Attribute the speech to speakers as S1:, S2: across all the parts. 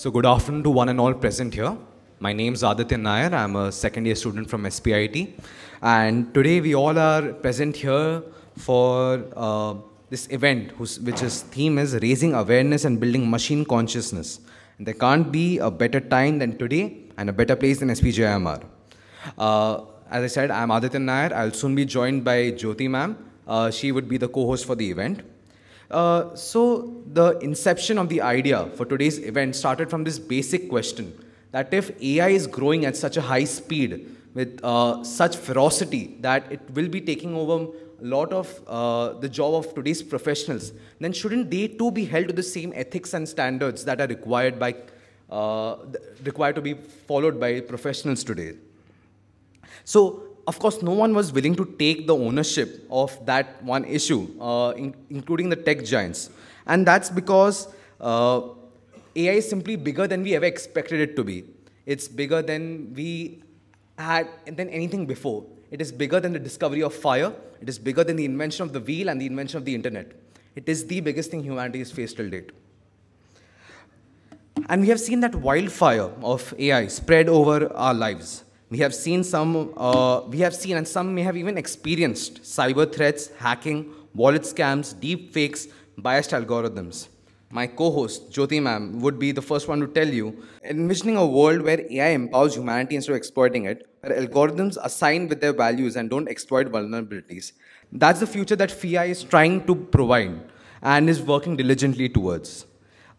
S1: So good afternoon to one and all present here. My name is Aditya Nair. I'm a second year student from FEAi. And today we all are present here for this event which theme is raising awareness and building machine consciousness. And there can't be a better time than today and a better place than SPJIMR. As I said, I'm Aditya Nair. I'll soon be joined by Jyoti ma'am. She would be the co-host for the event. So the inception of the idea for today's event started from this basic question that if AI is growing at such a high speed with such ferocity that it will be taking over a lot of the job of today's professionals, then shouldn't they too be held to the same ethics and standards that are required to be followed by professionals today? So, of course, no one was willing to take the ownership of that one issue, including the tech giants. And that's because AI is simply bigger than we ever expected it to be. It's bigger than anything before. It is bigger than the discovery of fire. It is bigger than the invention of the wheel and the invention of the internet. It is the biggest thing humanity has faced till date. And we have seen that wildfire of AI spread over our lives. We have seen and some may have even experienced cyber threats, hacking, wallet scams, deep fakes, biased algorithms. My co-host, Jyoti ma'am, would be the first one to tell you, envisioning a world where AI empowers humanity instead of exploiting it, where algorithms assign with their values and don't exploit vulnerabilities. That's the future that FEAi is trying to provide and is working diligently towards.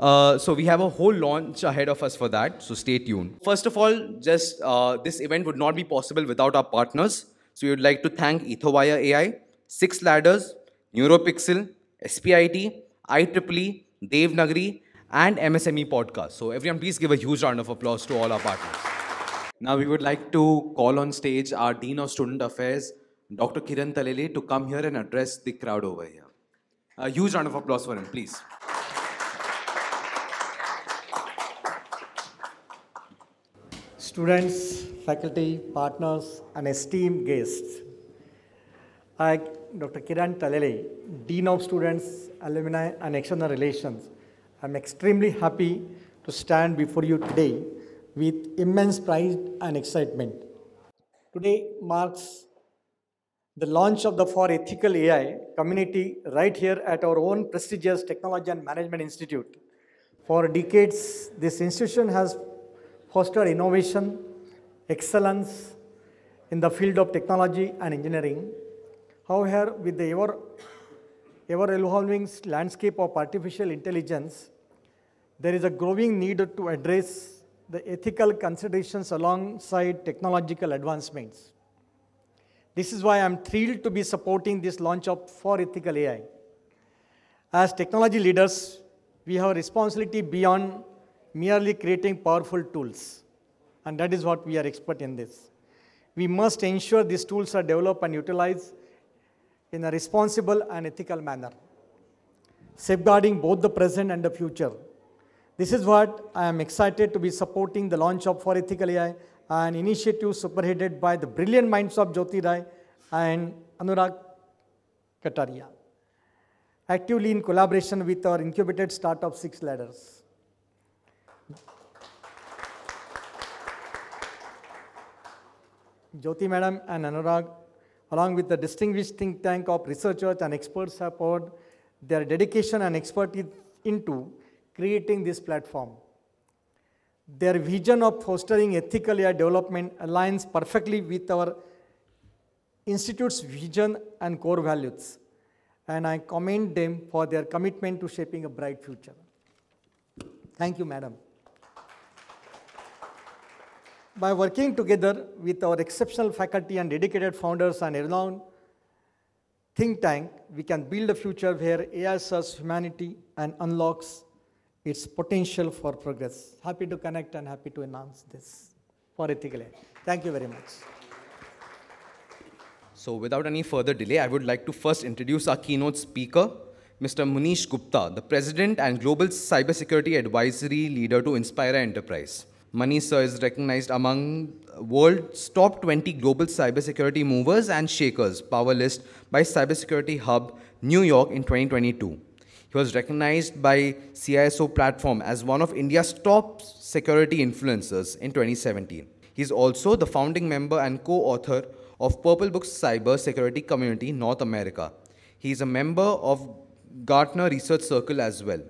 S1: So we have a whole launch ahead of us for that, so stay tuned. First of all, this event would not be possible without our partners. So we would like to thank FEAi, Six Ladders, NeuroPixel, SPIT, IEEE, Devnagari, and MSME Podcast. So everyone please give a huge round of applause to all our partners. Now we would like to call on stage our Dean of Student Affairs, Dr. Kiran Talele, to come here and address the crowd over here. A huge round of applause for him, please.
S2: Students, faculty, partners, and esteemed guests. I, Dr. Kiran Talele, Dean of Students, Alumni, and External Relations. I'm extremely happy to stand before you today with immense pride and excitement. Today marks the launch of the For Ethical AI community right here at our own prestigious Technology and Management Institute. For decades, this institution has fostered innovation, excellence in the field of technology and engineering. However, with the ever-evolving landscape of artificial intelligence, there is a growing need to address the ethical considerations alongside technological advancements. This is why I'm thrilled to be supporting this launch of For Ethical AI. As technology leaders, we have a responsibility beyond merely creating powerful tools. And that is what we are expert in this. We must ensure these tools are developed and utilized in a responsible and ethical manner, safeguarding both the present and the future. This is what I am excited to be supporting the launch of For Ethical AI, an initiative spearheaded by the brilliant minds of Jyoti Rai and Anurag Kataria, actively in collaboration with our incubated startup Six Ladders. Jyoti Madam and Anurag, along with the distinguished think tank of researchers and experts, have poured their dedication and expertise into creating this platform. Their vision of fostering ethical AI development aligns perfectly with our institute's vision and core values, and I commend them for their commitment to shaping a bright future. Thank you, Madam. By working together with our exceptional faculty and dedicated founders and renowned think tank, we can build a future where AI serves humanity and unlocks its potential for progress. Happy to connect and happy to announce this For Ethical AI. Thank you very much.
S1: So without any further delay, I would like to first introduce our keynote speaker, Mr. Munish Gupta, the President and Global Cybersecurity Advisory Leader to Inspire Enterprise. Manish sir is recognized among world's top 20 global cybersecurity movers and shakers power list by Cybersecurity Hub New York in 2022. He was recognized by CISO platform as one of India's top security influencers in 2017. He is also the founding member and co-author of Purple Book's Cyber Security Community North America. He is a member of Gartner Research Circle as well.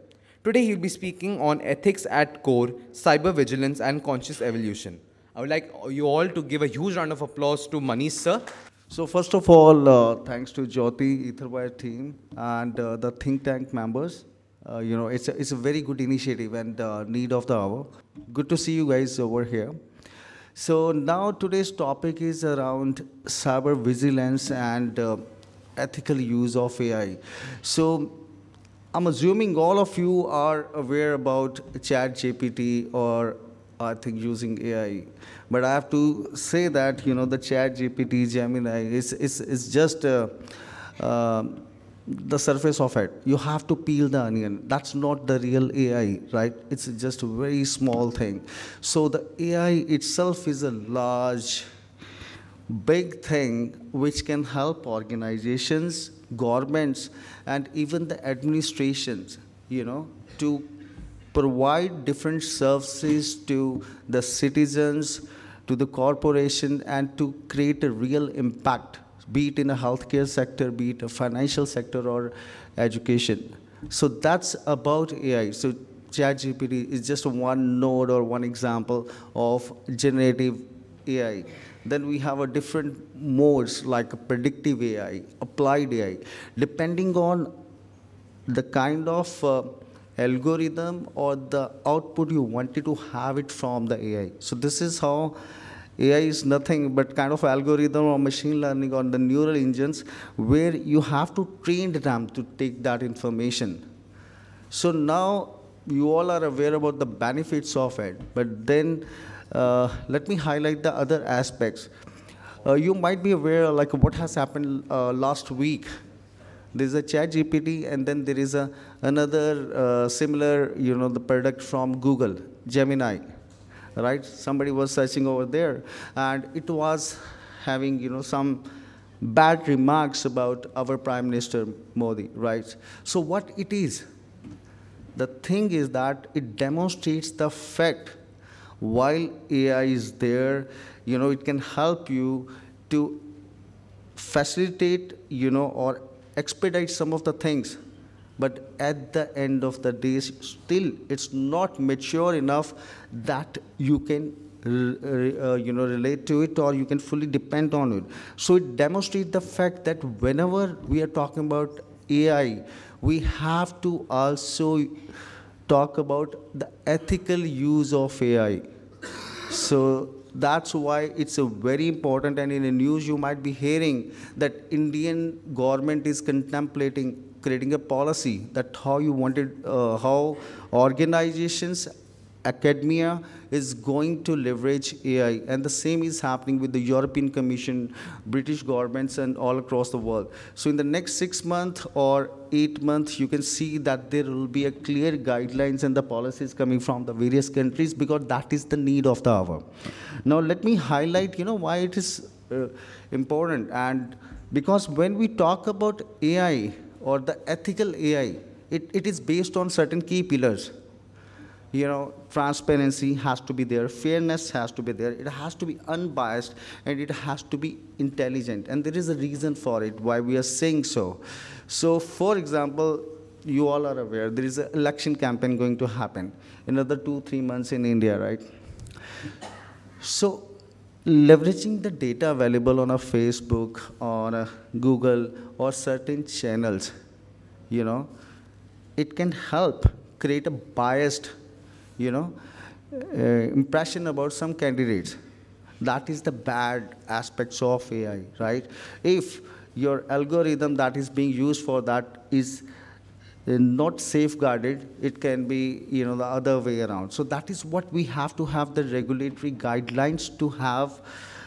S1: Today he will be speaking on ethics at core, cyber vigilance and conscious evolution. I would like you all to give a huge round of applause to Manish sir.
S3: So first of all, thanks to Jyoti, Etherwire team, and the think tank members. It's a very good initiative and need of the hour. Good to see you guys over here. So now today's topic is around cyber vigilance and ethical use of AI. So I'm assuming all of you are aware about ChatGPT or I think using AI. But I have to say that, the ChatGPT, Gemini is just the surface of it. You have to peel the onion. That's not the real AI, right? It's just a very small thing. So the AI itself is a large, big thing which can help organizations, governments, and even the administrations, to provide different services to the citizens, to the corporation, and to create a real impact, be it in a healthcare sector, be it a financial sector or education. So that's about AI. So ChatGPT is just one node or one example of generative AI. Then we have a different modes like predictive AI, applied AI, depending on the kind of algorithm or the output you wanted to have it from the AI. So this is how AI is nothing but kind of algorithm or machine learning on the neural engines where you have to train them to take that information. So now you all are aware about the benefits of it, but then let me highlight the other aspects. You might be aware like what has happened last week. There's a ChatGPT, and then there is another similar, the product from Google, Gemini, right? Somebody was searching over there, and it was having, some bad remarks about our Prime Minister Modi, right? So what it is, the thing is that it demonstrates the fact while AI is there, it can help you to facilitate, or expedite some of the things, but at the end of the day, still it's not mature enough that you can relate to it or you can fully depend on it. So it demonstrates the fact that whenever we are talking about AI, we have to also talk about the ethical use of AI. So that's why it's a very important, and in the news you might be hearing that Indian government is contemplating creating a policy that how organizations, academia is going to leverage AI, and the same is happening with the European Commission, British governments, and all across the world. So in the next 6 months or 8 months, you can see that there will be a clear guidelines and the policies coming from the various countries because that is the need of the hour. Now let me highlight, why it is important, and because when we talk about AI or the ethical AI, it is based on certain key pillars. Transparency has to be there, fairness has to be there, it has to be unbiased, and it has to be intelligent. And there is a reason for it, why we are saying so. So, for example, you all are aware, there is an election campaign going to happen in another 2-3 months in India, right? So, leveraging the data available on a Facebook, on a Google, or certain channels, it can help create a biased impression about some candidates. That is the bad aspects of AI, right? If your algorithm that is being used for that is not safeguarded, it can be, the other way around. So that is what we have to have the regulatory guidelines to have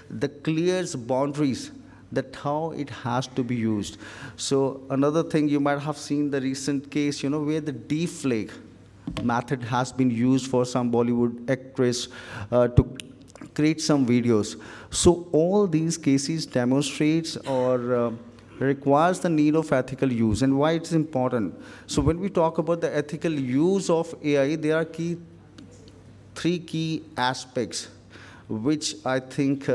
S3: the clear boundaries that how it has to be used. So another thing you might have seen the recent case, where the deepfake method has been used for some Bollywood actress to create some videos. So all these cases demonstrates or requires the need of ethical use and why it's important. So when we talk about the ethical use of AI, there are three key aspects which I think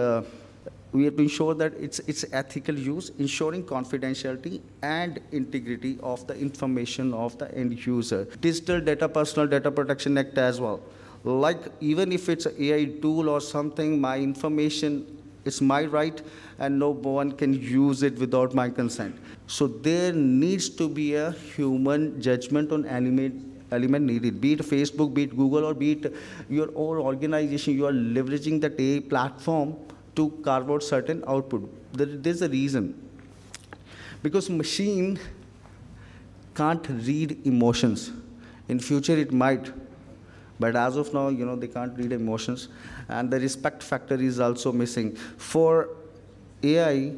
S3: we have to ensure that it's ethical use, ensuring confidentiality and integrity of the information of the end user. Digital Data Personal Data Protection Act as well. Like even if it's an AI tool or something, my information, it's my right and no one can use it without my consent. So there needs to be a human judgment on element needed, be it Facebook, be it Google, or be it your own organization. You are leveraging that AI platform to carve out certain output. There's a reason. Because machine can't read emotions. In future it might, but as of now, they can't read emotions. And the respect factor is also missing. For AI,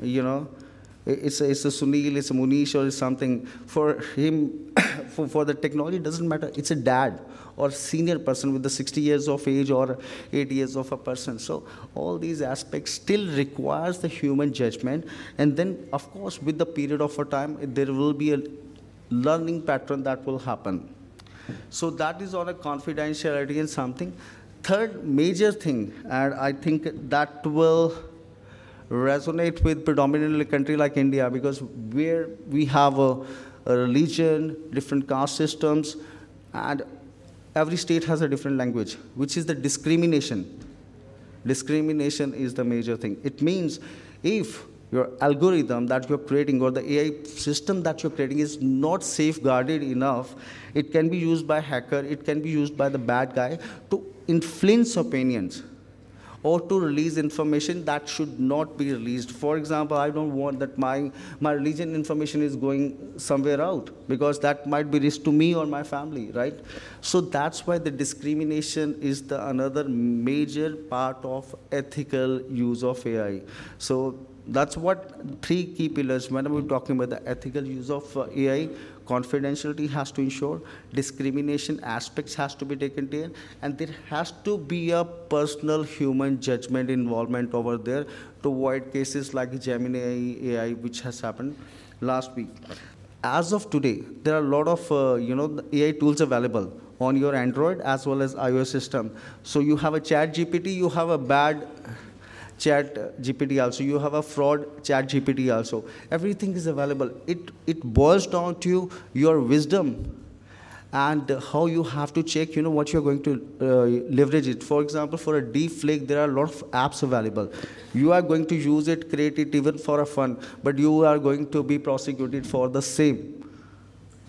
S3: it's a Sunil, it's a Munish, or it's something. For him, for the technology, it doesn't matter. It's a dad or senior person with the 60 years of age or 80 years of a person. So all these aspects still requires the human judgment. And then, of course, with the period of a time, there will be a learning pattern that will happen. So that is on a confidentiality and something. Third major thing, and I think that will resonate with predominantly a country like India, because where we have a religion, different caste systems, and every state has a different language, which is the discrimination. Discrimination is the major thing. It means if your algorithm that you're creating or the AI system that you're creating is not safeguarded enough, it can be used by hacker, it can be used by the bad guy to influence opinions or to release information that should not be released. For example, I don't want that my religion information is going somewhere out, because that might be risk to me or my family, right? So that's why the discrimination is the another major part of ethical use of AI. So that's what three key pillars, when we're talking about the ethical use of AI. Confidentiality has to ensure, discrimination aspects has to be taken care, and there has to be a personal human judgment involvement over there to avoid cases like Gemini AI, which has happened last week. As of today, there are a lot of AI tools available on your Android as well as iOS system. So you have a Chat GPT, you have a bad Chat GPT also, you have a fraud Chat GPT also. Everything is available. It boils down to your wisdom and how you have to check, what you're going to leverage it. For example, for a deep fake, there are a lot of apps available. You are going to use it, create it even for a fun, but you are going to be prosecuted for the same.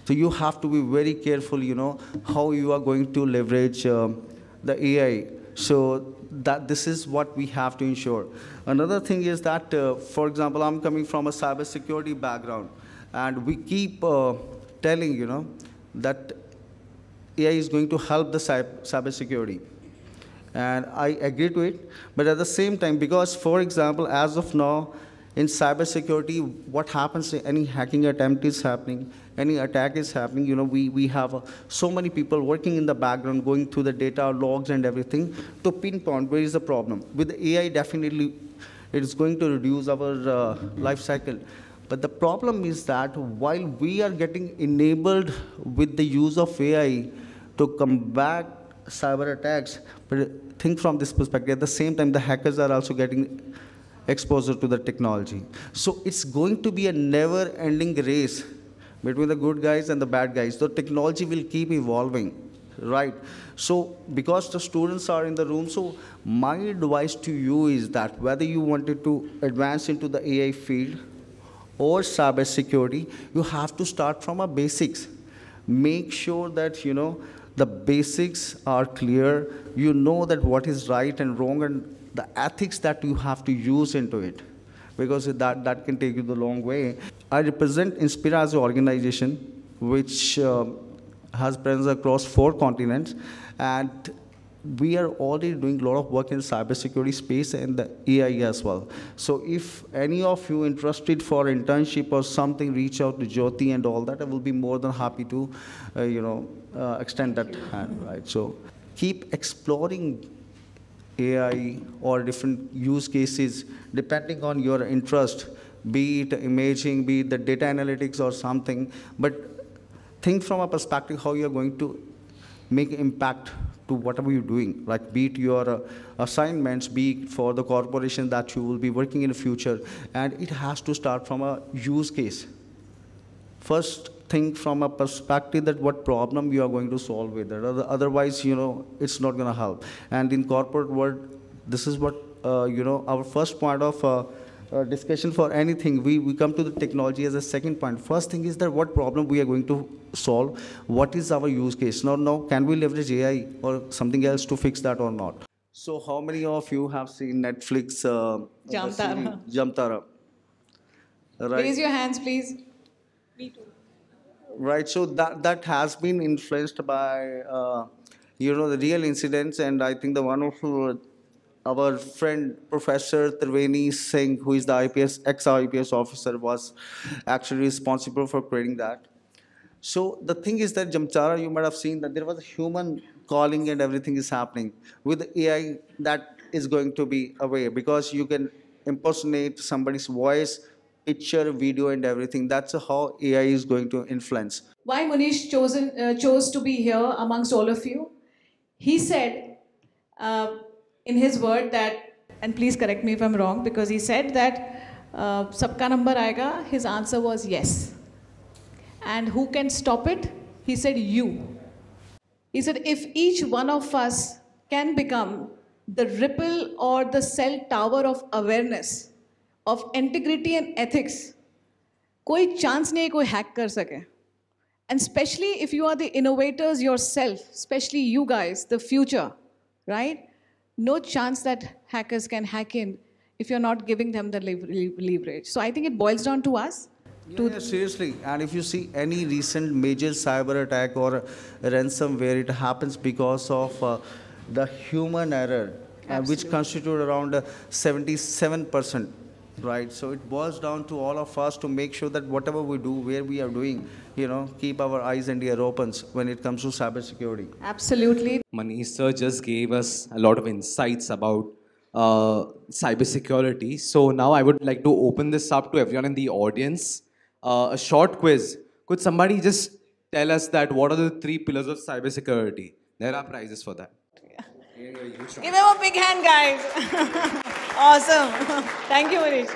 S3: So you have to be very careful, how you are going to leverage the AI. So that this is what we have to ensure. Another thing is that, for example, I'm coming from a cybersecurity background, and we keep telling, that AI is going to help the cybersecurity. And I agree to it, but at the same time, because, for example, as of now, in cybersecurity, what happens, any hacking attempt is happening, any attack is happening, we have so many people working in the background, going through the data, logs and everything, to pinpoint where is the problem. With the AI, definitely, it is going to reduce our life cycle. But the problem is that while we are getting enabled with the use of AI to combat cyber attacks, but think from this perspective, at the same time, the hackers are also getting exposure to the technology. So it's going to be a never-ending race between the good guys and the bad guys. The technology will keep evolving, right? So because the students are in the room, so my advice to you is that whether you wanted to advance into the AI field or cybersecurity, you have to start from a basics. Make sure that, the basics are clear. You know that what is right and wrong, and the ethics that you have to use into it, because that can take you the long way. I represent FEAi as an organization which has presence across 4 continents, and we are already doing a lot of work in cybersecurity space and the AI as well. So if any of you interested for internship or something, reach out to Jyoti and all that. I will be more than happy to, extend that hand, right? So keep exploring AI or different use cases depending on your interest. be it imaging, be it the data analytics or something, but think from a perspective how you're going to make impact to whatever you're doing, like be it your assignments, be it for the corporation that you will be working in the future, and it has to start from a use case. First, think from a perspective that what problem you are going to solve with it. Otherwise, it's not going to help. And in corporate world, this is what, our first point of discussion for anything. We come to the technology as a second point. First thing is that what problem we are going to solve, what is our use case. Now, can we leverage AI or something else to fix that or not? So how many of you have seen Netflix
S4: Jamtara.
S3: Jamtara? Right.
S4: Raise your hands, please. Me too.
S3: Right, so that has been influenced by the real incidents, and I think the one of our friend Professor Triveni Singh, who is the ex-IPS officer, was actually responsible for creating that. So the thing is that Jamtara, you might have seen that there was a human calling and everything is happening. With AI, that is going to be away because you can impersonate somebody's voice, picture, video, and everything. That's how AI is going to influence.
S4: Why Manish chose to be here amongst all of you? He said in his word that, and please correct me if I'm wrong, because he said that sabka number aayega, his answer was yes. And who can stop it? He said you. He said if each one of us can become the ripple or the cell tower of awareness, of integrity and ethics, कोई chance नहीं है कोई hack कर सके. And especially if you are the innovators yourself, especially you guys, the future, right? No chance that hackers can hack in if you're not giving them the leverage. So I think it boils down to us.
S3: Yeah, seriously. And if you see any recent major cyber attack or ransomware, it happens because of the human error, which constitute around 77%. Right, so it boils down to all of us to make sure that whatever we do, where we are doing, keep our eyes and ear open when it comes to cybersecurity.
S4: Absolutely.
S1: Manish sir just gave us a lot of insights about cybersecurity. So now I would like to open this up to everyone in the audience. A short quiz. Could somebody just tell us that what are the 3 pillars of cybersecurity? There are prizes for that.
S4: Give him a big hand, guys. Awesome. Thank you, Manish.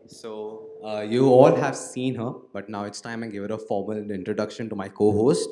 S1: So you all have seen her, but now it's time I give her a formal introduction to my co-host.